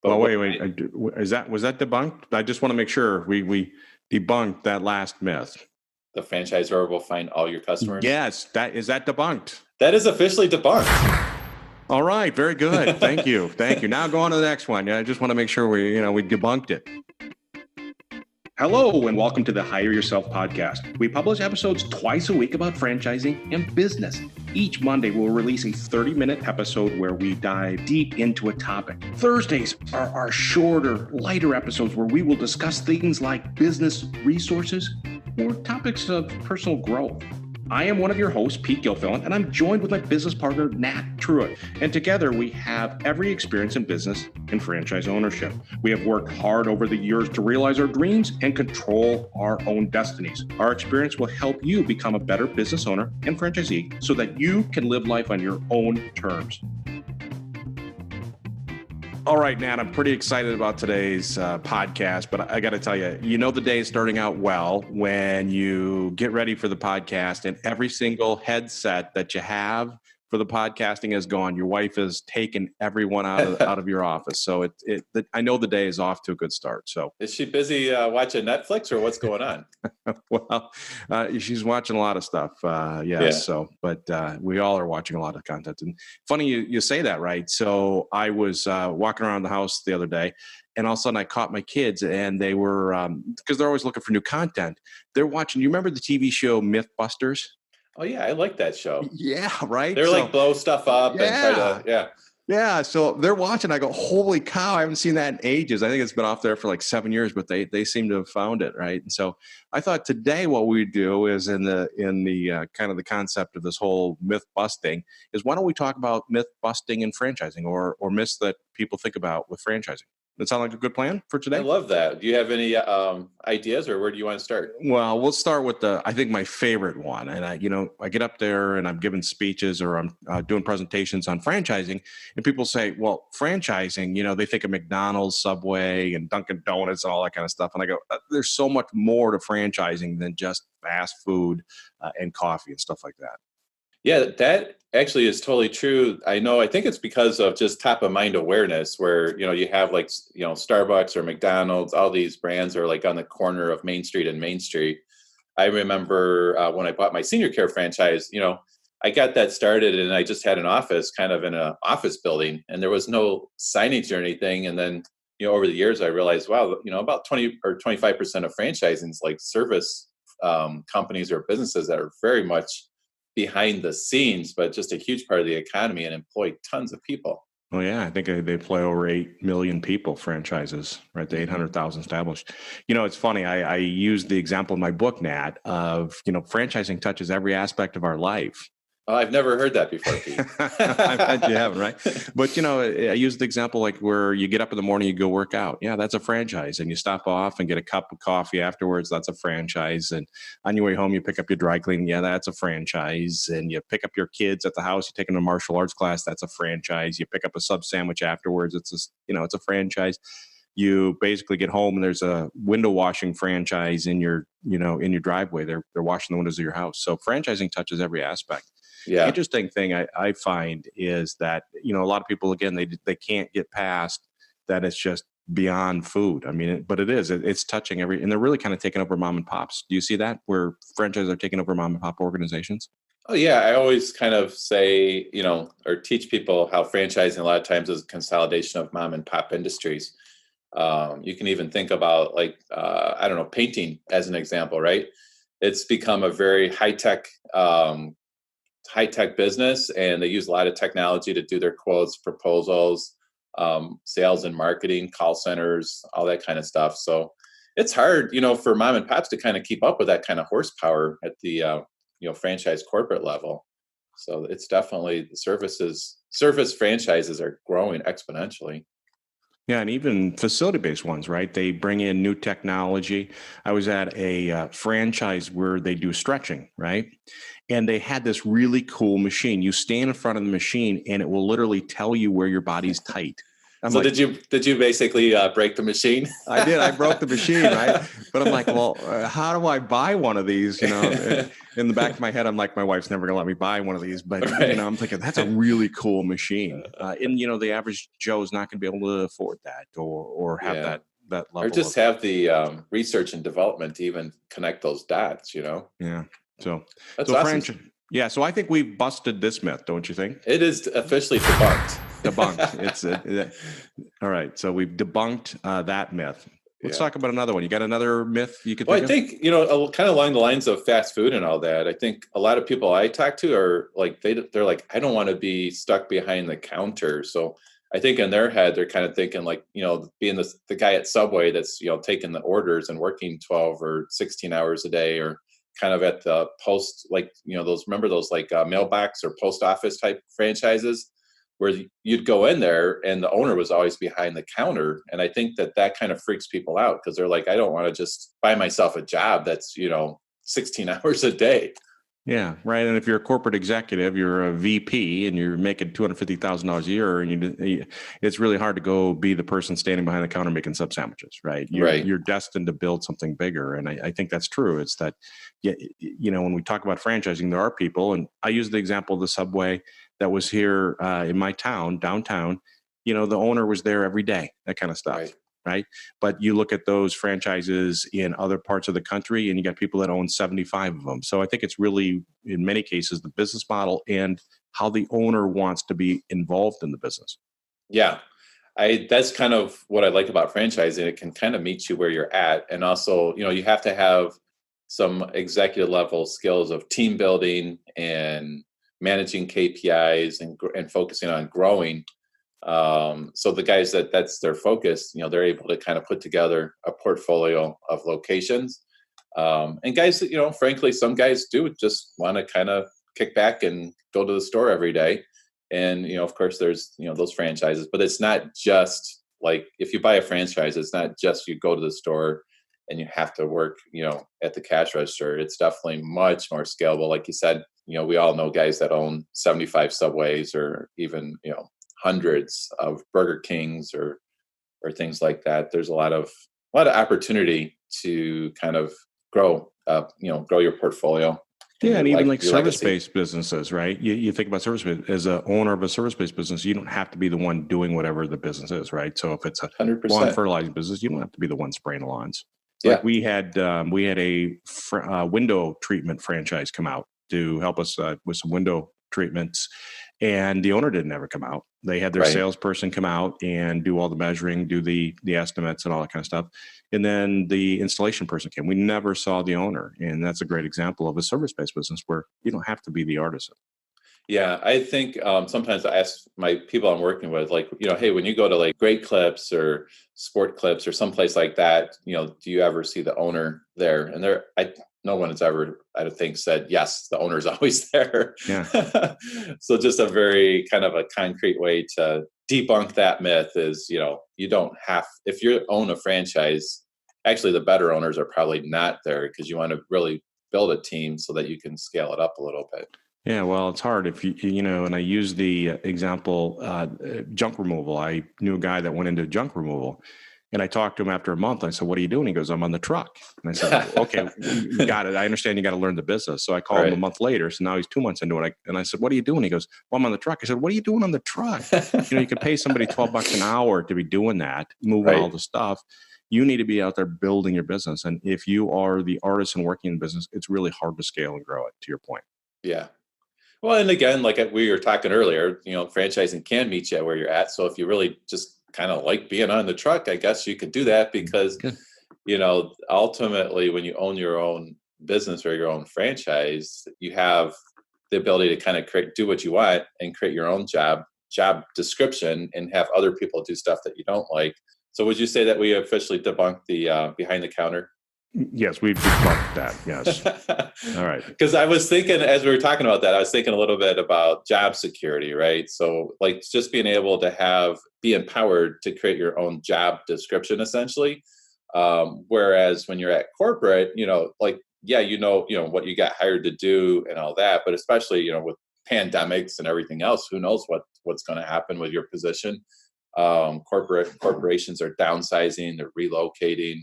But Well, wait. Was that debunked? I just want to make sure we debunked that last myth. the franchisor will find all your customers. Yes, is that debunked? That is officially debunked. All right, very good. Thank you. Now go on to the next one. Yeah, I just want to make sure we debunked it. Hello, and welcome to the Hire Yourself podcast. We publish episodes twice a week about franchising and business. Each Monday, we'll release a 30-minute episode where we dive deep into a topic. Thursdays are our shorter, lighter episodes where we will discuss things like business resources or topics of personal growth. I am one of your hosts, Pete Gilfillan, and I'm joined with my business partner, Nat Truitt. And together we have every experience in business and franchise ownership. We have worked hard over the years to realize our dreams and control our own destinies. Our experience will help you become a better business owner and franchisee so that you can live life on your own terms. All right, Nat, I'm pretty excited about today's podcast, but I got to tell you, the day is starting out well when you get ready for the podcast and every single headset that you have for the podcasting is gone. Your wife has taken everyone out of your office. So I know the day is off to a good start. So is she busy watching Netflix or what's going on? Well, she's watching a lot of stuff. Yes. Yeah. So, but we all are watching a lot of content. And funny you say that, right? So I was walking around the house the other day, and all of a sudden I caught my kids, and they were because they're always looking for new content. They're watching. You remember the TV show MythBusters? Oh, yeah, I like that show. Yeah, right? They're like blow stuff up and try to, Yeah, so they're watching. I go, holy cow, I haven't seen that in ages. I think it's been off there for like 7 years, but they seem to have found it, right? And so I thought today what we do is in the kind of the concept of this whole myth busting is why don't we talk about myth busting in franchising or myths that people think about with franchising? That sound like a good plan for today? I love that. Do you have any ideas, or where do you want to start? Well, we'll start with I think my favorite one. And I get up there and I'm giving speeches or I'm doing presentations on franchising, and people say, well, franchising, they think of McDonald's, Subway, and Dunkin' Donuts and all that kind of stuff. And I go, there's so much more to franchising than just fast food and coffee and stuff like that. Yeah, that actually is totally true. I think it's because of just top of mind awareness where, you have like, Starbucks or McDonald's, all these brands are like on the corner of Main Street and Main Street. I remember when I bought my senior care franchise, I got that started and I just had an office kind of in an office building and there was no signage or anything. And then, over the years, I realized, wow, about 20 or 25% of franchising is like service companies or businesses that are very much behind the scenes, but just a huge part of the economy and employ tons of people. Oh yeah, I think they employ over 8 million people, franchises, right? The 800,000 established. It's funny. I use the example in my book, Nat, of, franchising touches every aspect of our life. Oh, I've never heard that before, Pete. I bet you haven't, right? But, I use the example like where you get up in the morning, you go work out. Yeah, that's a franchise. And you stop off and get a cup of coffee afterwards. That's a franchise. And on your way home, you pick up your dry cleaning. Yeah, that's a franchise. And you pick up your kids at the house. You take them to a martial arts class. That's a franchise. You pick up a sub sandwich afterwards. It's a franchise. You basically get home and there's a window washing franchise in your driveway. They're washing the windows of your house. So franchising touches every aspect. Yeah. The interesting thing I find is that, a lot of people, again, they can't get past that it's just beyond food. I mean, but it's touching and they're really kind of taking over mom and pops. Do you see that where franchises are taking over mom and pop organizations? Oh, yeah. I always kind of say, or teach people how franchising a lot of times is a consolidation of mom and pop industries. You can even think about painting as an example, right? It's become a very high-tech business, and they use a lot of technology to do their quotes, proposals, sales and marketing, call centers, all that kind of stuff. So it's hard, for mom and pops to kind of keep up with that kind of horsepower at the, franchise corporate level. So it's definitely service franchises are growing exponentially. Yeah, and even facility-based ones, right? They bring in new technology. I was at a franchise where they do stretching, right? And they had this really cool machine. You stand in front of the machine, and it will literally tell you where your body's tight. I'm So like, did you basically break the machine? I did. I broke the machine, right? But I'm like, well, how do I buy one of these? In the back of my head, I'm like, my wife's never gonna let me buy one of these. But Right. I'm thinking that's a really cool machine, and the average Joe is not going to be able to afford that or have Yeah. that Or level just of, have the research and development to even connect those dots, you know? yeah. So That's so awesome. franchise, yeah. So I think we've busted this myth, don't you think? It is officially debunked. Debunked. All right. So we've debunked that myth. Let's Yeah. talk about another one. You got another myth you could Well, think I of? think, kind of along the lines of fast food and all that, I think a lot of people I talk to are like, they're like, I don't want to be stuck behind the counter. So I think in their head, they're kind of thinking like, being the guy at Subway that's, taking the orders and working 12 or 16 hours a day, or kind of at the post, like, remember those like mailbox or post office type franchises where you'd go in there and the owner was always behind the counter. And I think that kind of freaks people out because they're like, I don't want to just buy myself a job that's, 16 hours a day. Yeah, right. And if you're a corporate executive, you're a VP, and you're making $250,000 a year, and it's really hard to go be the person standing behind the counter making sub sandwiches, right? Right. You're destined to build something bigger, and I think that's true. It's that, yeah, when we talk about franchising, there are people, and I use the example of the Subway that was here in my town, downtown. The owner was there every day, that kind of stuff. Right. Right. But you look at those franchises in other parts of the country and you got people that own 75 of them. So I think it's really, in many cases, the business model and how the owner wants to be involved in the business. Yeah. That's kind of what I like about franchising. It can kind of meet you where you're at. And also, you have to have some executive level skills of team building and managing KPIs and focusing on growing. So the guys that's their focus, they're able to kind of put together a portfolio of locations. And guys, frankly, some guys do just want to kind of kick back and go to the store every day. And, of course, there's, those franchises, but it's not just like if you buy a franchise, it's not just you go to the store and you have to work, at the cash register. It's definitely much more scalable. Like you said, we all know guys that own 75 Subways or even, hundreds of Burger Kings or things like that. There's a lot of opportunity to kind of grow, grow your portfolio and Yeah, and even like your legacy. service-based businesses, right? You think about service-based as a owner of a service-based business, you don't have to be the one doing whatever the business is, right? So if it's a lawn 100%. fertilizing business, you don't have to be the one spraying the lawns. Like Yeah. we had a window treatment franchise come out to help us with some window treatments, and the owner didn't ever come out. They had their Right. salesperson come out and do all the measuring, do the estimates and all that kind of stuff. And then the installation person came. We never saw the owner. And that's a great example of a service-based business where you don't have to be the artisan. Yeah, I think sometimes I ask my people I'm working with, like, hey, when you go to like Great Clips or Sport Clips or someplace like that, do you ever see the owner there? And no one has ever, I don't think, said yes. The owner's always there. Yeah. So just a very kind of a concrete way to debunk that myth is, you don't have, if you own a franchise, actually the better owners are probably not there because you want to really build a team so that you can scale it up a little bit. Yeah, well, it's hard if and I use the example junk removal. I knew a guy that went into junk removal, and I talked to him after a month. I said, "What are you doing?" He goes, "I'm on the truck." And I said, "Okay, you got it. I understand you got to learn the business." So I called him a Right. month later. So now he's 2 months into it. And I said, "What are you doing?" He goes, "Well, I'm on the truck." I said, "What are you doing on the truck?" You could pay somebody $12 an hour to be doing that, moving all Right. the stuff. You need to be out there building your business. And if you are the artisan working in business, it's really hard to scale and grow it. To your point. Yeah. Well, and again, like we were talking earlier, franchising can meet you where you're at. So if you really just kind of like being on the truck, I guess you could do that because, Good. ultimately when you own your own business or your own franchise, you have the ability to kind of do what you want and create your own job description and have other people do stuff that you don't like. So would you say that we officially debunked the behind the counter? Yes, we've debunked that. Yes. All right. Because I was thinking, as we were talking about that, I was thinking a little bit about job security, right? So, like, just being able to be empowered to create your own job description, essentially. Whereas when you're at corporate, like, yeah, what you got hired to do and all that, but especially, with pandemics and everything else, who knows what's going to happen with your position. Corporations are downsizing, they're relocating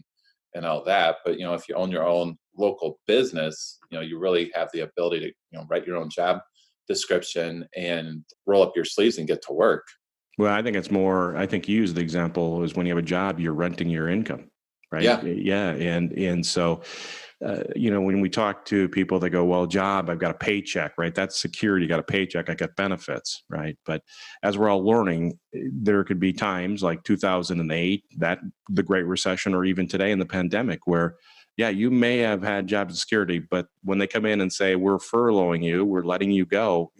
and all that. But, if you own your own local business, you really have the ability to, write your own job description and roll up your sleeves and get to work. Well, I think it's more, I think you use the example is when you have a job, you're renting your income, right? Yeah. Yeah. And so, when we talk to people, they go, well, job, I've got a paycheck, right? That's security. You got a paycheck. I got benefits, right? But as we're all learning, there could be times like 2008, that the Great Recession, or even today in the pandemic where, yeah, you may have had job security, but when they come in and say, we're furloughing you, we're letting you go,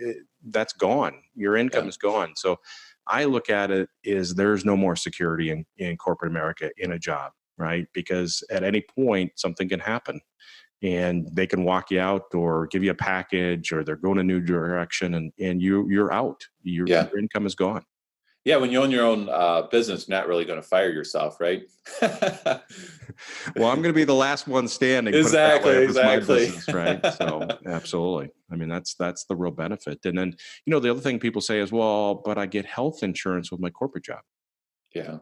that's gone. Your income Yeah. is gone. So I look at it as there's no more security in corporate America in a job, right? Because at any point something can happen and they can walk you out or give you a package or they're going a new direction and you're out. Yeah. Your income is gone. Yeah. When you own your own business, you're not really going to fire yourself, right? Well, I'm going to be the last one standing. Put it that Exactly. way, if it's my Exactly. business, right? So, absolutely. I mean, that's the real benefit. And then, the other thing people say is, well, but I get health insurance with my corporate job. Yeah.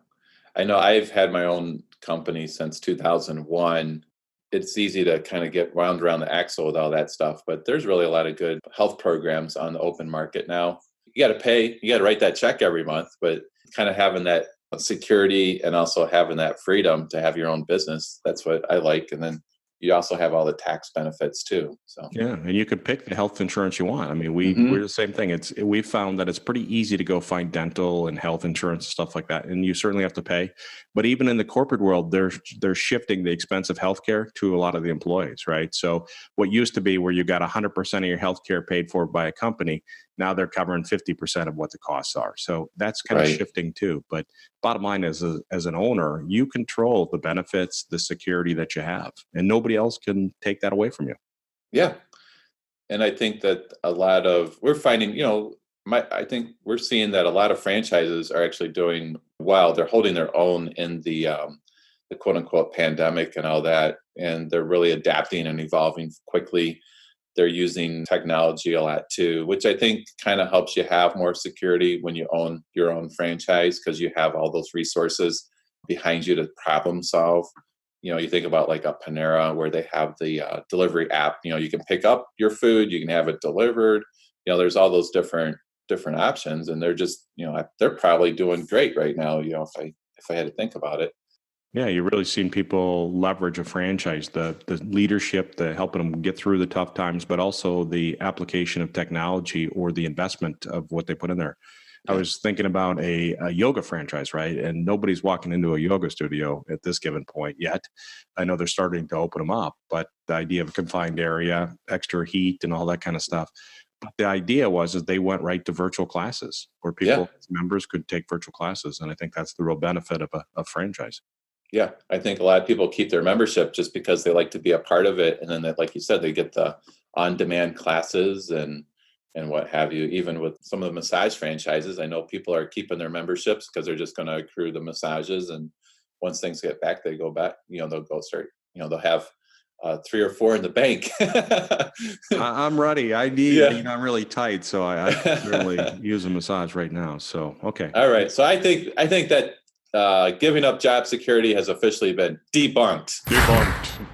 I know I've had my own company since 2001. It's easy to kind of get wound around the axle with all that stuff, but there's really a lot of good health programs on the open market now. You got to pay, you got to write that check every month, but kind of having that security and also having that freedom to have your own business, that's what I like. And then you also have all the tax benefits too. So, Yeah, and you could pick the health insurance you want. I mean, we're Mhm. the same thing. We've found that it's pretty easy to go find dental and health insurance and stuff like that, and you certainly have to pay. But even in the corporate world, they're shifting the expense of healthcare to a lot of the employees, right? So what used to be where you got 100% of your healthcare paid for by a company, now they're covering 50% of what the costs are. So that's kind of Right. shifting too. But bottom line is, as an owner, you control the benefits, the security that you have, and nobody else can take that away from you. Yeah. And I think that a lot of we're finding, I think we're seeing that a lot of franchises are actually doing well. They're holding their own in the quote unquote pandemic and all that, and they're really adapting and evolving quickly. They're using technology a lot too, which I think kind of helps you have more security when you own your own franchise because you have all those resources behind you to problem solve. You think about like a Panera where they have the delivery app. You can pick up your food, you can have it delivered. There's all those different options, and they're just they're probably doing great right now. If I had to think about it. Yeah, you're really seeing people leverage a franchise, the leadership, the helping them get through the tough times, but also the application of technology or the investment of what they put in there. I Yeah, was thinking about a yoga franchise, right? And nobody's walking into a yoga studio at this given point yet. I know they're starting to open them up, but the idea of a confined area, extra heat, and all that kind of stuff. But the idea was is they went right to virtual classes where yeah, people, as members, could take virtual classes, and I think that's the real benefit of a franchise. yeah. I think a lot of people keep their membership just because they like to be a part of it, and then that, like you said, they get the on-demand classes and what have you. Even with some of the massage franchises, I know people are keeping their memberships because they're just going to accrue the massages, and once things get back, they go back. They'll go start. They'll have 3 or 4 in the bank. I'm ready. Yeah. I'm really tight, so I could certainly use a massage right now. So, okay. All right. So I think that giving up job security has officially been debunked. Debunked.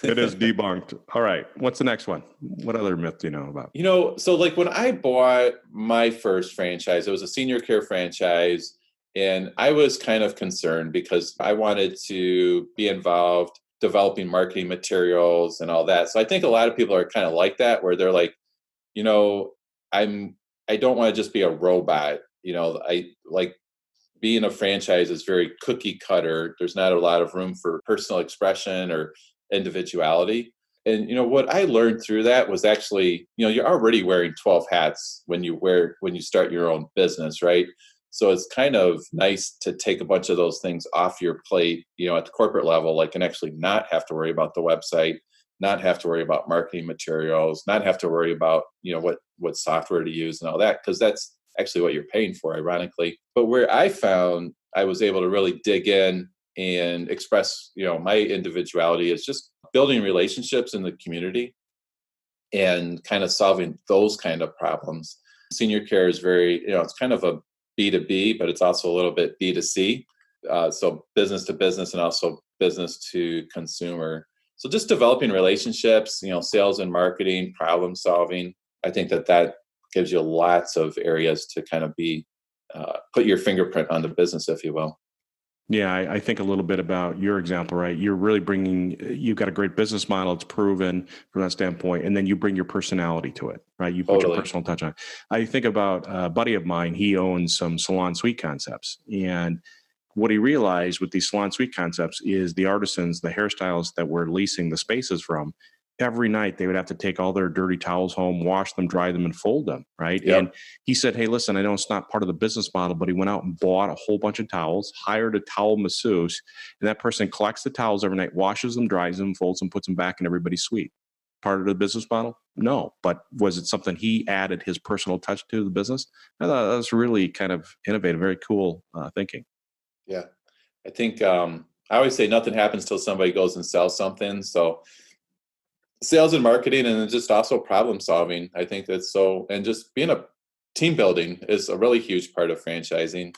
It is debunked. All right. What's the next one? What other myth do you know about? So like when I bought my first franchise, it was a senior care franchise, and I was kind of concerned because I wanted to be involved developing marketing materials and all that. So I think a lot of people are kind of like that, where they're like, you know, I'm I don't want to just be a robot. I like being a franchise is very cookie cutter. There's not a lot of room for personal expression or individuality. And what I learned through that was actually, you're already wearing 12 hats when you start your own business, right? So it's kind of nice to take a bunch of those things off your plate, at the corporate level, like, and actually not have to worry about the website, not have to worry about marketing materials, not have to worry about, what software to use and all that, because that's actually what you're paying for, ironically. But where I found I was able to really dig in and express, my individuality is just building relationships in the community and kind of solving those kind of problems. Senior care is very, it's kind of B2B, but it's also a little bit B2C. So business to business and also business to consumer. So just developing relationships, sales and marketing, problem solving. I think that gives you lots of areas to kind of put your fingerprint on the business, if you will. Yeah, I think a little bit about your example, right? You're really you've got a great business model. It's proven from that standpoint. And then you bring your personality to it, right? You put your Totally. personal touch on it. I think about a buddy of mine. He owns some salon suite concepts. And what he realized with these salon suite concepts is the artisans, the hairstylists that we're leasing the spaces from, every night they would have to take all their dirty towels home, wash them, dry them, and fold them, right? Yep. And he said, hey, listen, I know it's not part of the business model, but he went out and bought a whole bunch of towels, hired a towel masseuse, and that person collects the towels every night, washes them, dries them, folds them, puts them back in everybody's suite. Part of the business model? No. But was it something he added his personal touch to the business? I thought that was really kind of innovative, very cool thinking. Yeah. I think I always say nothing happens till somebody goes and sells something. So sales and marketing, and then just also problem solving. I think that's and just being a team building is a really huge part of franchising.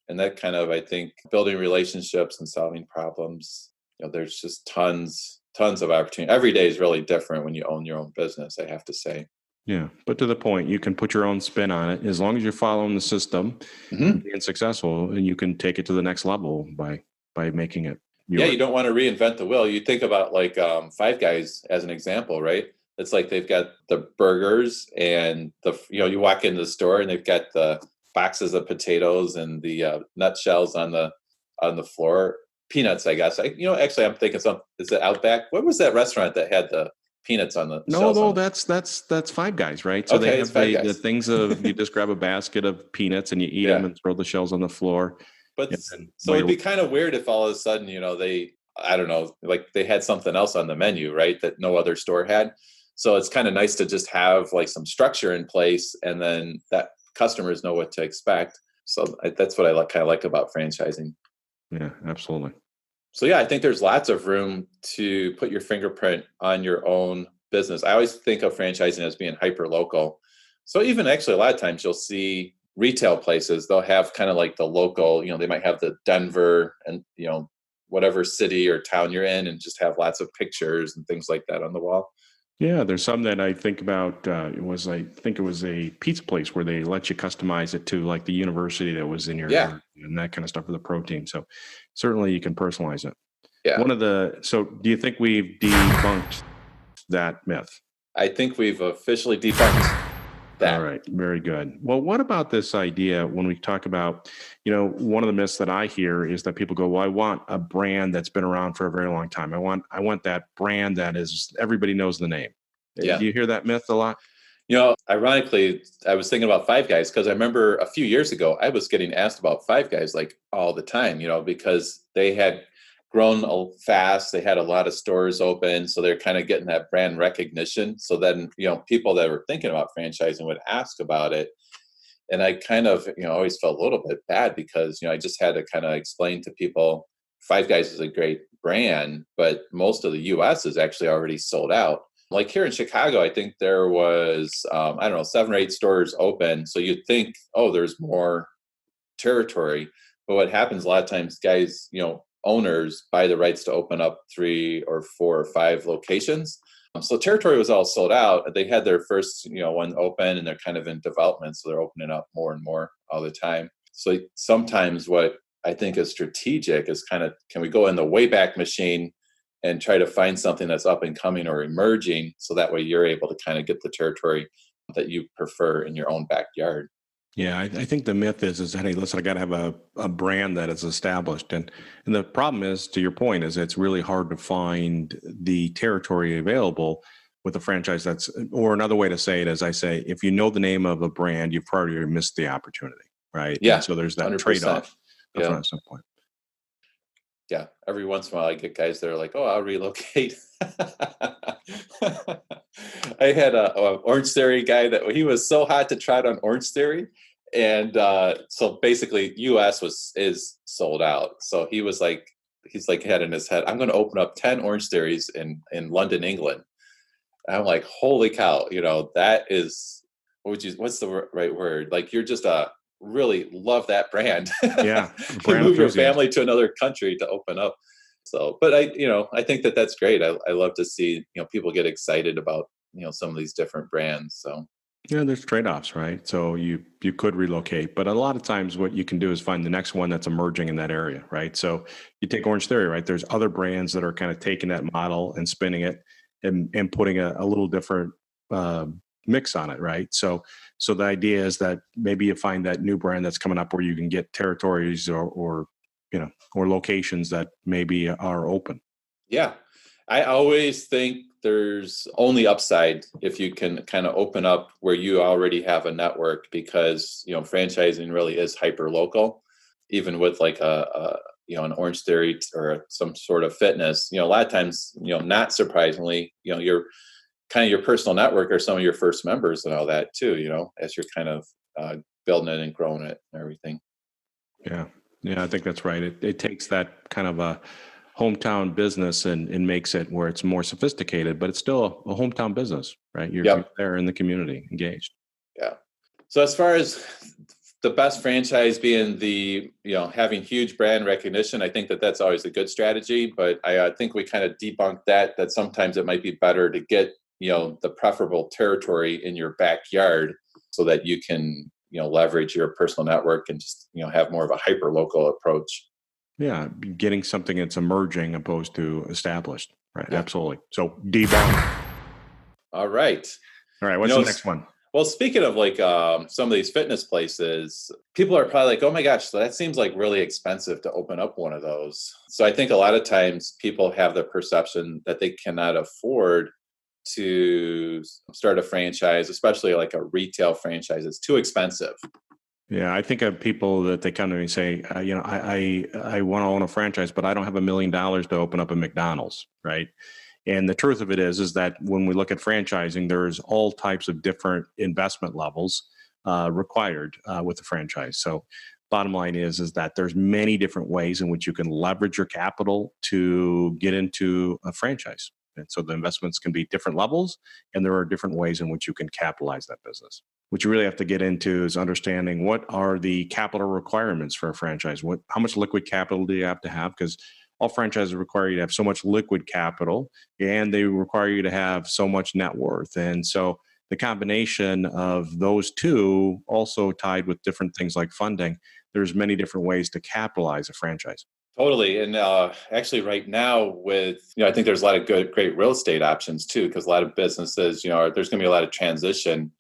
And that kind of, I think, building relationships and solving problems, there's just tons of opportunity. Every day is really different when you own your own business, I have to say. Yeah, but to the point, you can put your own spin on it. As long as you're following the system and being successful, and you can take it to the next level by making it yours. Yeah, you don't want to reinvent the wheel. You think about like Five Guys as an example, right? It's like they've got the burgers and you walk into the store and they've got the boxes of potatoes and the nutshells on the floor. Peanuts, I guess. Actually, I'm thinking is it Outback? What was that restaurant that had the peanuts on the shells? No, that's Five Guys, right? So Okay, they it's have Five the Guys. things of you just grab a basket of peanuts and you eat them and throw the shells on the floor. But so it'd be kind of weird if all of a sudden, I don't know, like they had something else on the menu, right, that no other store had. So it's kind of nice to just have like some structure in place, and then that customers know what to expect. So that's what I kind of like about franchising. Yeah, absolutely. So yeah, I think there's lots of room to put your fingerprint on your own business. I always think of franchising as being hyper local. So even actually a lot of times you'll see retail places, they'll have kind of like the local, they might have the Denver and, whatever city or town you're in, and just have lots of pictures and things like that on the wall. Yeah, there's some that I think about. I think it was a pizza place where they let you customize it to like the university that was in your area and that kind of stuff for the pro team. So certainly you can personalize it. Yeah. So do you think we've debunked that myth? I think we've officially debunked that. All right, very good. Well, what about this idea when we talk about, one of the myths that I hear is that people go, well, I want a brand that's been around for a very long time. I want that brand that is everybody knows the name. Yeah. Do you hear that myth a lot? Ironically, I was thinking about Five Guys because I remember a few years ago, I was getting asked about Five Guys like all the time, because they had grown fast. They had a lot of stores open. So they're kind of getting that brand recognition. So then, people that were thinking about franchising would ask about it. And I kind of, always felt a little bit bad because, I just had to kind of explain to people, Five Guys is a great brand, but most of the US is actually already sold out. Like here in Chicago, I think there was, 7 or 8 stores open. So you'd think, oh, there's more territory. But what happens a lot of times, guys, owners buy the rights to open up 3 or 4 or 5 locations. So territory was all sold out. They had their first, one open, and they're kind of in development. So they're opening up more and more all the time. So sometimes what I think is strategic is kind of, can we go in the Wayback Machine and try to find something that's up and coming or emerging, so that way you're able to kind of get the territory that you prefer in your own backyard. Yeah, I think the myth is that, hey, listen, I got to have a brand that is established. And the problem is, to your point, is it's really hard to find the territory available with a franchise or another way to say it is, I say, if you know the name of a brand, you've probably missed the opportunity, right? Yeah. And so there's that 100%. trade-off Yeah. at some point. Yeah. Every once in a while I get guys that are like, oh, I'll relocate. I had a Orange Theory guy that he was so hot to try it on Orange Theory. And so basically US is sold out. So he's had in his head, I'm going to open up 10 Orange Theories in London, England. And I'm like, holy cow, that is, what's the right word? Like, you're just a really love that brand. Yeah, You brand move your enthusiast. family to another country to open up. So, but I think that that's great. I love to see, people get excited about, some of these different brands. So, Yeah, there's trade-offs, right? So you could relocate, but a lot of times what you can do is find the next one that's emerging in that area, right? So you take Orange Theory, right? There's other brands that are kind of taking that model and spinning it and putting a little different uh, mix on it, right? So the idea is that maybe you find that new brand that's coming up where you can get territories or locations that maybe are open. yeah, I always think there's only upside if you can kind of open up where you already have a network, because franchising really is hyper local. Even with like an Orange Theory or some sort of fitness, a lot of times, not surprisingly, your kind of your personal network are some of your first members and all that too. As you're kind of building it and growing it and everything. Yeah. Yeah, I think that's right. It takes that kind of a hometown business and makes it where it's more sophisticated, but it's still a hometown business, right? You're Yep. there in the community, engaged. Yeah. So as far as the best franchise being having huge brand recognition, I think that that's always a good strategy. But I think we kind of debunked that sometimes it might be better to get the preferable territory in your backyard so that you can leverage your personal network and just have more of a hyper local approach. Yeah, getting something that's emerging opposed to established, right? Yeah. Absolutely. So debunk. All right. All right, You what's know, the s- next one? well, speaking of like some of these fitness places, people are probably like, "Oh my gosh, so that seems like really expensive to open up one of those." So I think a lot of times people have the perception that they cannot afford to start a franchise, especially like a retail franchise. It's too expensive. Yeah, I think of people that they come to me and say, I want to own a franchise, but I don't have $1 million to open up a McDonald's, right? And the truth of it is that when we look at franchising, there's all types of different investment levels required with the franchise. So, bottom line is that there's many different ways in which you can leverage your capital to get into a franchise. And so the investments can be different levels, and there are different ways in which you can capitalize that business. What you really have to get into is understanding what are the capital requirements for a franchise. How much liquid capital do you have to have? Because all franchises require you to have so much liquid capital, and they require you to have so much net worth. And so the combination of those two, also tied with different things like funding, there's many different ways to capitalize a franchise. Totally. And actually, right now, I think there's a lot of great real estate options too, because a lot of businesses, there's going to be a lot of transition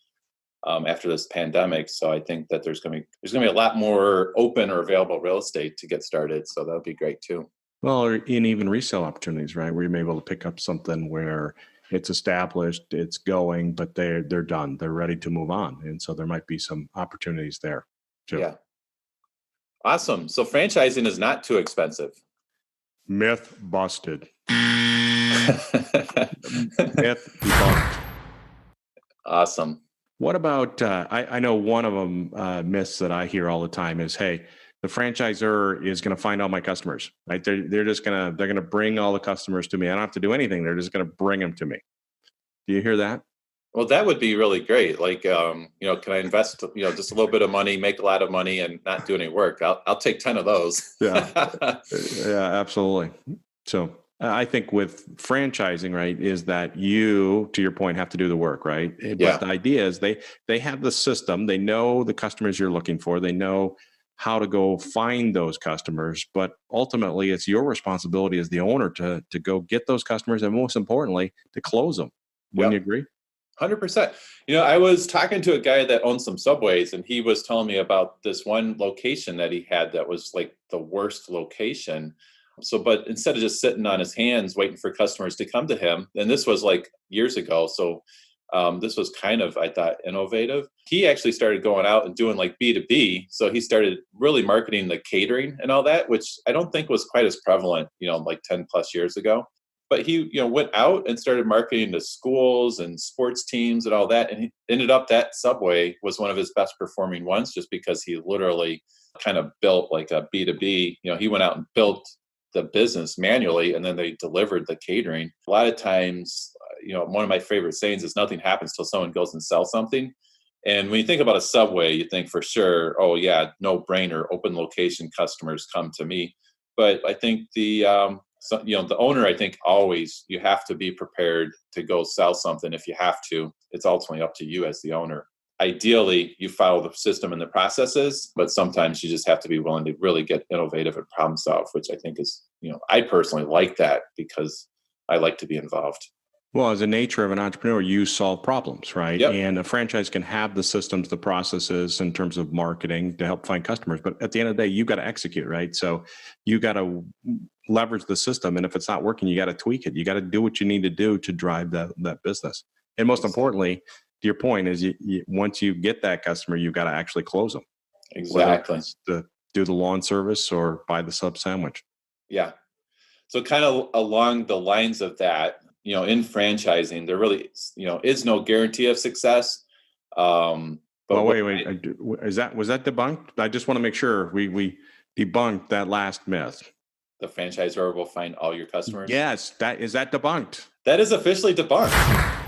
after this pandemic. So I think that there's going to be a lot more open or available real estate to get started. So that would be great too. Well, or in even resale opportunities, right? Where you may be able to pick up something where it's established, it's going, but they're done, they're ready to move on, and so there might be some opportunities there too. Yeah. Awesome. So franchising is not too expensive. Myth busted. Myth debunked. Awesome. What about? I know one of them myths that I hear all the time is, "Hey, the franchisor is going to find all my customers, right? They're just they're gonna bring all the customers to me. I don't have to do anything. They're just going to bring them to me." Do you hear that? Well, that would be really great. Like, can I invest, just a little bit of money, make a lot of money, and not do any work? I'll take 10 of those. Yeah, yeah, absolutely. So I think with franchising, right, is that you, to your point, have to do the work, right? But Yeah. the idea is they have the system, they know the customers you're looking for, they know how to go find those customers, but ultimately it's your responsibility as the owner to go get those customers and most importantly to close them. Wouldn't you Yep. agree? 100%. I was talking to a guy that owns some Subways, and he was telling me about this one location that he had that was like the worst location. So, but instead of just sitting on his hands waiting for customers to come to him, and this was like years ago. So, this was kind of, I thought, innovative. He actually started going out and doing like B2B. So he started really marketing the catering and all that, which I don't think was quite as prevalent, like 10 plus years ago. But he, went out and started marketing to schools and sports teams and all that. And he ended up that Subway was one of his best performing ones just because he literally kind of built like a B2B. He went out and built the business manually and then they delivered the catering. A lot of times, one of my favorite sayings is nothing happens till someone goes and sells something. And when you think about a Subway, you think for sure, oh yeah, no brainer, open location customers come to me. But I think the owner, I think always you have to be prepared to go sell something if you have to. It's ultimately up to you as the owner. Ideally, you follow the system and the processes, but sometimes you just have to be willing to really get innovative and problem solve, which I think is, I personally like that because I like to be involved. Well, as a nature of an entrepreneur, you solve problems, right? Yep. And a franchise can have the systems, the processes in terms of marketing to help find customers. But at the end of the day, you got to execute, right? So you got to leverage the system. And if it's not working, you got to tweak it. You got to do what you need to do to drive that business. And most importantly, to your point is once you get that customer, you've got to actually close them. Exactly. To do the lawn service or buy the sub sandwich. Yeah. So kind of along the lines of that, in franchising, there really, is no guarantee of success. But well, wait. Was that debunked? I just want to make sure we debunked that last myth. The franchisor will find all your customers. Yes, that debunked. That is officially debunked.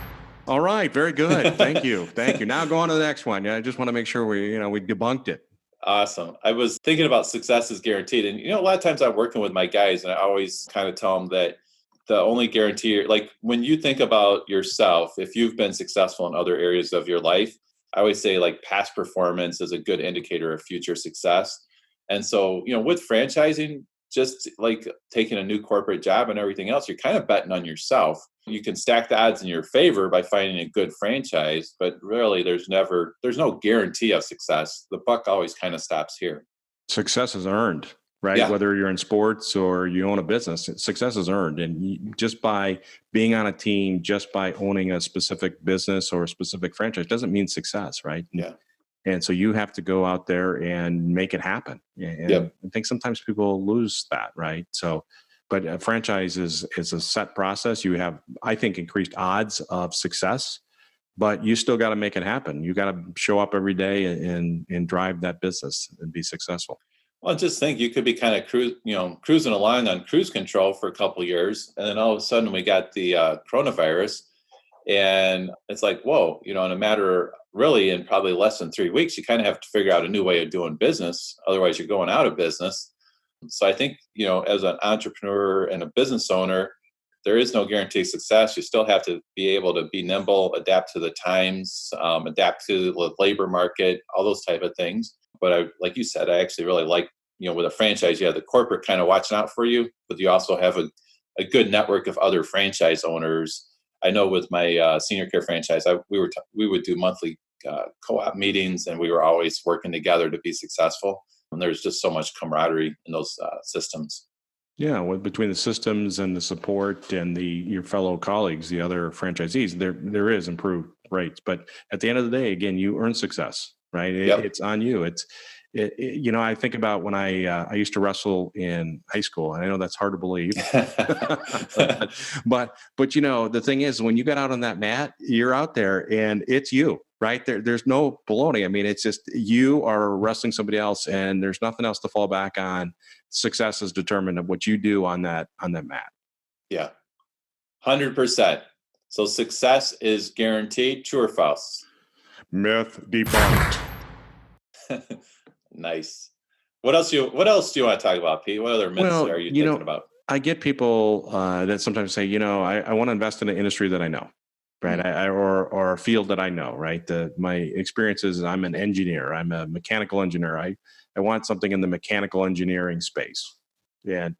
All right, very good. Thank you. Now go on to the next one. Yeah, I just want to make sure we debunked it. Awesome. I was thinking about success is guaranteed. And, a lot of times I'm working with my guys and I always kind of tell them that the only guarantee, like when you think about yourself, if you've been successful in other areas of your life, I always say like past performance is a good indicator of future success. And so, with franchising, just like taking a new corporate job and everything else, you're kind of betting on yourself. You can stack the odds in your favor by finding a good franchise, but really there's no guarantee of success. The buck always kind of stops here. Success is earned, right? Yeah. Whether you're in sports or you own a business, success is earned. And just by being on a team, just by owning a specific business or a specific franchise doesn't mean success, right? Yeah. And so you have to go out there and make it happen. And Yep. I think sometimes people lose that, right? So, but a franchise is a set process. You have, I think, increased odds of success, but you still got to make it happen. You got to show up every day and drive that business and be successful. Well, just think you could be kind of cruising along on cruise control for a couple of years, and then all of a sudden we got the coronavirus, and it's like, whoa, in a matter really in probably less than 3 weeks, you kind of have to figure out a new way of doing business. Otherwise, you're going out of business. So I think, as an entrepreneur and a business owner, there is no guarantee of success. You still have to be able to be nimble, adapt to the times, adapt to the labor market, all those type of things. But like you said, I actually really like, with a franchise, you have the corporate kind of watching out for you, but you also have a good network of other franchise owners. I know with my senior care franchise, we would do monthly co-op meetings, and we were always working together to be successful. And there's just so much camaraderie in those systems. Yeah, well, between the systems and the support and your fellow colleagues, the other franchisees, there is improved rates. But at the end of the day, again, you earn success, right? Yep. It's on you. I think about when I used to wrestle in high school, and I know that's hard to believe. but the thing is, when you get out on that mat, you're out there and it's you, right? There's no baloney. I mean, it's just you are wrestling somebody else, and there's nothing else to fall back on. Success is determined of what you do on that mat. Yeah, 100%. So success is guaranteed. True or false? Myth debunked. Nice. What else do you want to talk about, Pete? What other myths are you thinking about? I get people that sometimes say, I want to invest in an industry that I know, right? Or a field that I know, right? My experience is I'm an engineer. I'm a mechanical engineer. I want something in the mechanical engineering space. And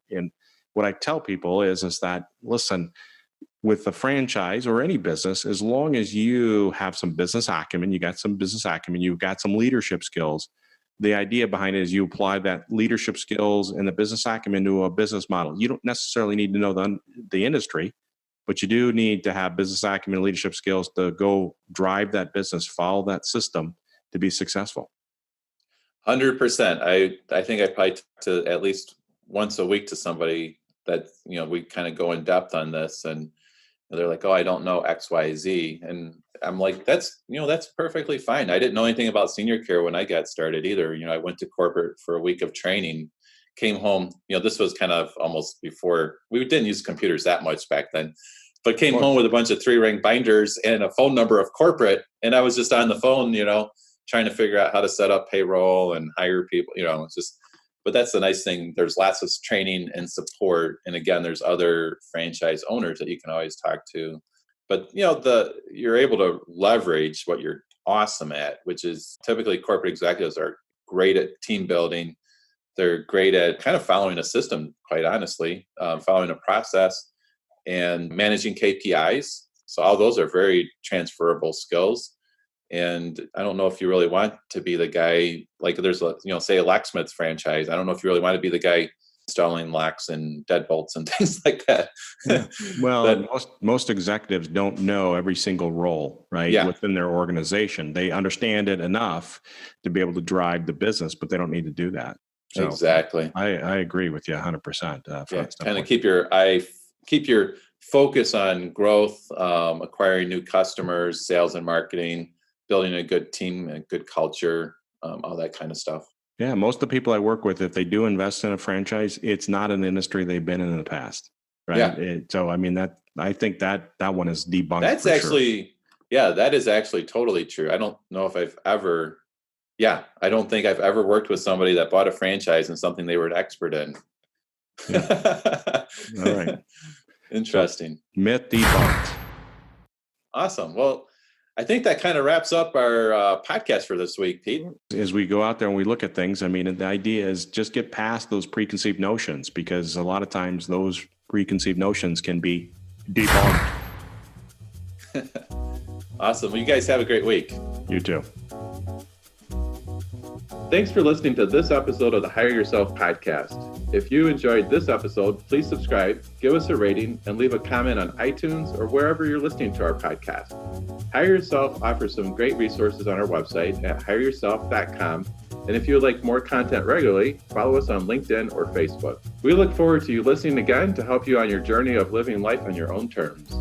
what I tell people is that, listen, with the franchise or any business, as long as you have some business acumen, you've got some leadership skills. The idea behind it is you apply that leadership skills and the business acumen to a business model. You don't necessarily need to know the industry, but you do need to have business acumen and leadership skills to go drive that business, follow that system to be successful. 100%. I think I probably talk to at least once a week to somebody that, we kind of go in depth on this, and they're like, oh, I don't know X, Y, Z. And I'm like, that's perfectly fine. I didn't know anything about senior care when I got started either. I went to corporate for a week of training, came home, this was kind of almost before, we didn't use computers that much back then, but came home with a bunch of 3-ring binders and a phone number of corporate. And I was just on the phone, trying to figure out how to set up payroll and hire people, it's just, but that's the nice thing. There's lots of training and support. And again, there's other franchise owners that you can always talk to. But, you're able to leverage what you're awesome at, which is typically corporate executives are great at team building. They're great at kind of following a system, quite honestly, following a process and managing KPIs. So all those are very transferable skills. And I don't know if you really want to be the guy, like there's say a locksmith franchise. I don't know if you really want to be the guy installing locks and deadbolts and things like that. Yeah. Well, most executives don't know every single role, right? Within their organization. They understand it enough to be able to drive the business, but they don't need to do that. So exactly. I agree with you 100%. Kind of keep your focus on growth, acquiring new customers, sales and marketing, building a good team, a good culture, all that kind of stuff. Yeah, most of the people I work with, if they do invest in a franchise, it's not an industry they've been in the past, right? Yeah. I think that one is debunked. That's actually, that is actually totally true. I don't know if I don't think I've ever worked with somebody that bought a franchise in something they were an expert in. Yeah. All right. Interesting. So, myth debunked. Awesome. Well, I think that kind of wraps up our podcast for this week, Pete. As we go out there and we look at things, the idea is just get past those preconceived notions, because a lot of times those preconceived notions can be debunked. Awesome. Well, you guys have a great week. You too. Thanks for listening to this episode of the Hire Yourself podcast. If you enjoyed this episode, please subscribe, give us a rating, and leave a comment on iTunes or wherever you're listening to our podcast. Hire Yourself offers some great resources on our website at hireyourself.com. And if you would like more content regularly, follow us on LinkedIn or Facebook. We look forward to you listening again to help you on your journey of living life on your own terms.